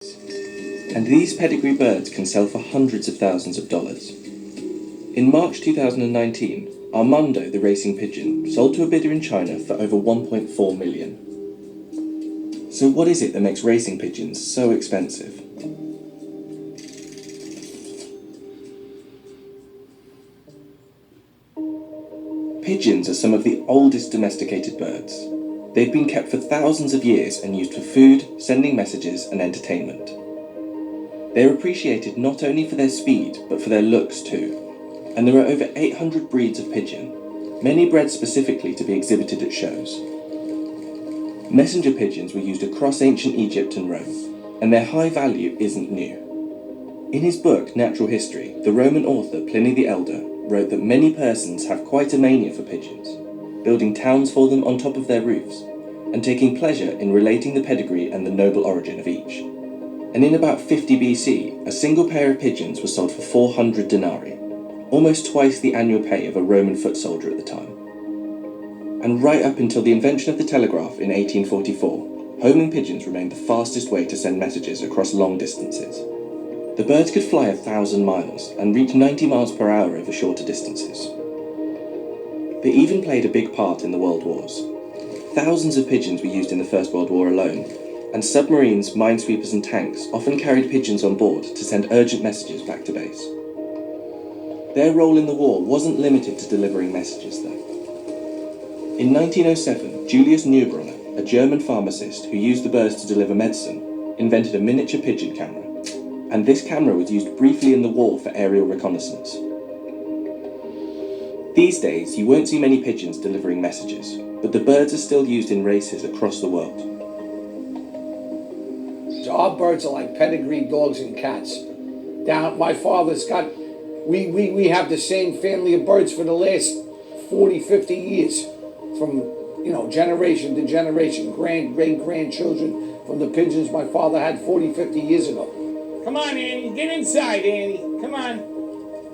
And these pedigree birds can sell for hundreds of thousands of dollars. In March 2019, Armando the racing pigeon sold to a bidder in China for over 1.4 million. So what is it that makes racing pigeons so expensive? Pigeons are some of the oldest domesticated birds. They've been kept for thousands of years and used for food, sending messages, and entertainment. They're appreciated not only for their speed, but for their looks too. And there are over 800 breeds of pigeon, many bred specifically to be exhibited at shows. Messenger pigeons were used across ancient Egypt and Rome, and their high value isn't new. In his book, Natural History, the Roman author Pliny the Elder wrote that many persons have quite a mania for pigeons, building towns for them on top of their roofs, and taking pleasure in relating the pedigree and the noble origin of each. And in about 50 BC, a single pair of pigeons was sold for 400 denarii, almost twice the annual pay of a Roman foot soldier at the time. And right up until the invention of the telegraph in 1844, homing pigeons remained the fastest way to send messages across long distances. The birds could fly 1,000 miles and reach 90 miles per hour over shorter distances. They even played a big part in the World Wars. Thousands of pigeons were used in the First World War alone, and submarines, minesweepers and tanks often carried pigeons on board to send urgent messages back to base. Their role in the war wasn't limited to delivering messages though. In 1907, Julius Neubronner, a German pharmacist who used the birds to deliver medicine, invented a miniature pigeon camera, and this camera was used briefly in the war for aerial reconnaissance. These days, you won't see many pigeons delivering messages, but the birds are still used in races across the world. So our birds are like pedigree dogs and cats. My father's got, we have the same family of birds for the last 40, 50 years. From, generation to generation, great-grandchildren from the pigeons my father had 40, 50 years ago. Come on, Annie, get inside, Annie. Come on.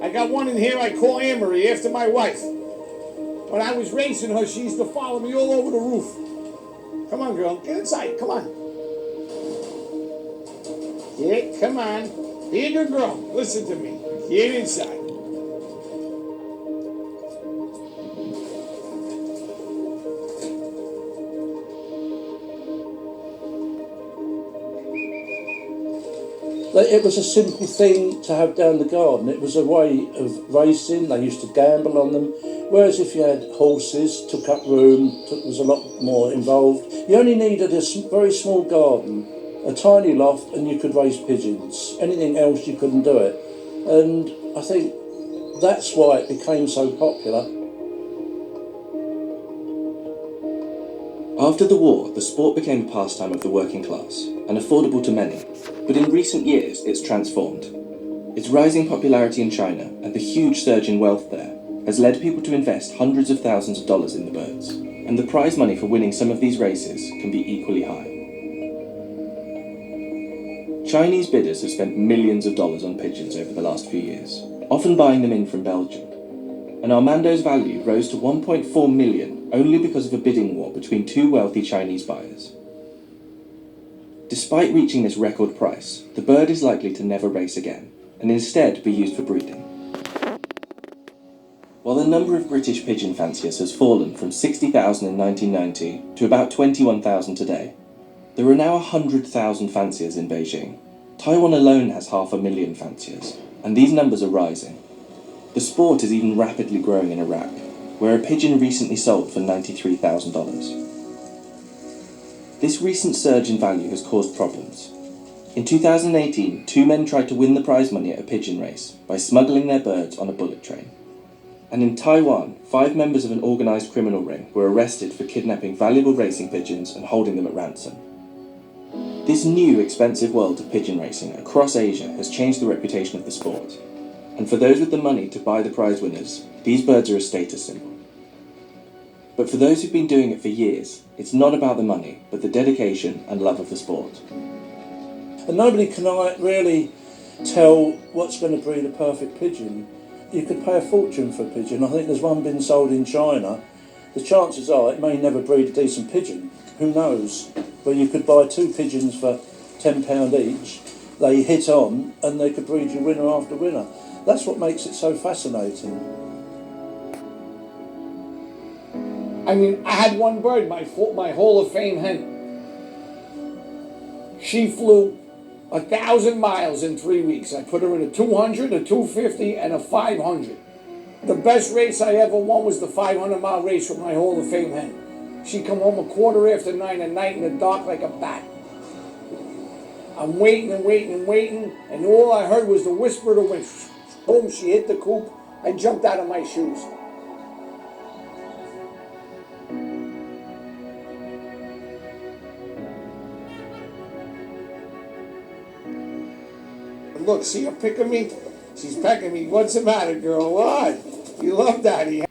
I got one in here I call Amory after my wife. When I was racing her, she used to follow me all over the roof. Come on, girl, get inside, come on. Yeah, come on. Be a good girl. Listen to me. Get inside. It was a simple thing to have down the garden. It was a way of racing. They used to gamble on them. Whereas if you had horses, took up room, was a lot more involved. You only needed a very small garden, a tiny loft, and you could raise pigeons. Anything else, you couldn't do it. And I think that's why it became so popular. After the war, the sport became a pastime of the working class, and affordable to many. But in recent years, it's transformed. Its rising popularity in China and the huge surge in wealth there has led people to invest hundreds of thousands of dollars in the birds, and the prize money for winning some of these races can be equally high. Chinese bidders have spent millions of dollars on pigeons over the last few years, often buying them in from Belgium. And Armando's value rose to 1.4 million only because of a bidding war between two wealthy Chinese buyers. Despite reaching this record price, the bird is likely to never race again, and instead be used for breeding. While the number of British pigeon fanciers has fallen from 60,000 in 1990 to about 21,000 today, there are now 100,000 fanciers in Beijing. Taiwan alone has 500,000 fanciers, and these numbers are rising. The sport is even rapidly growing in Iraq, where a pigeon recently sold for $93,000. This recent surge in value has caused problems. In 2018, two men tried to win the prize money at a pigeon race by smuggling their birds on a bullet train. And in Taiwan, 5 members of an organised criminal ring were arrested for kidnapping valuable racing pigeons and holding them at ransom. This new expensive world of pigeon racing across Asia has changed the reputation of the sport. And for those with the money to buy the prize winners, these birds are a status symbol. But for those who've been doing it for years, it's not about the money, but the dedication and love of the sport. And nobody can really tell what's going to breed a perfect pigeon. You could pay a fortune for a pigeon. I think there's one been sold in China. The chances are it may never breed a decent pigeon. Who knows? But you could buy 2 pigeons for £10 each, they hit on and they could breed you winner after winner. That's what makes it so fascinating. I mean, I had one bird, my Hall of Fame hen. She flew 1,000 miles in 3 weeks. I put her in a 200, a 250, and a 500. The best race I ever won was the 500-mile race with my Hall of Fame hen. She come home 9:15 at night in the dark like a bat. I'm waiting and waiting and waiting, and all I heard was the whisper of the wind. Boom, she hit the coop. I jumped out of my shoes. Look, see her picking me? She's pecking me. What's the matter, girl? What? You love Daddy.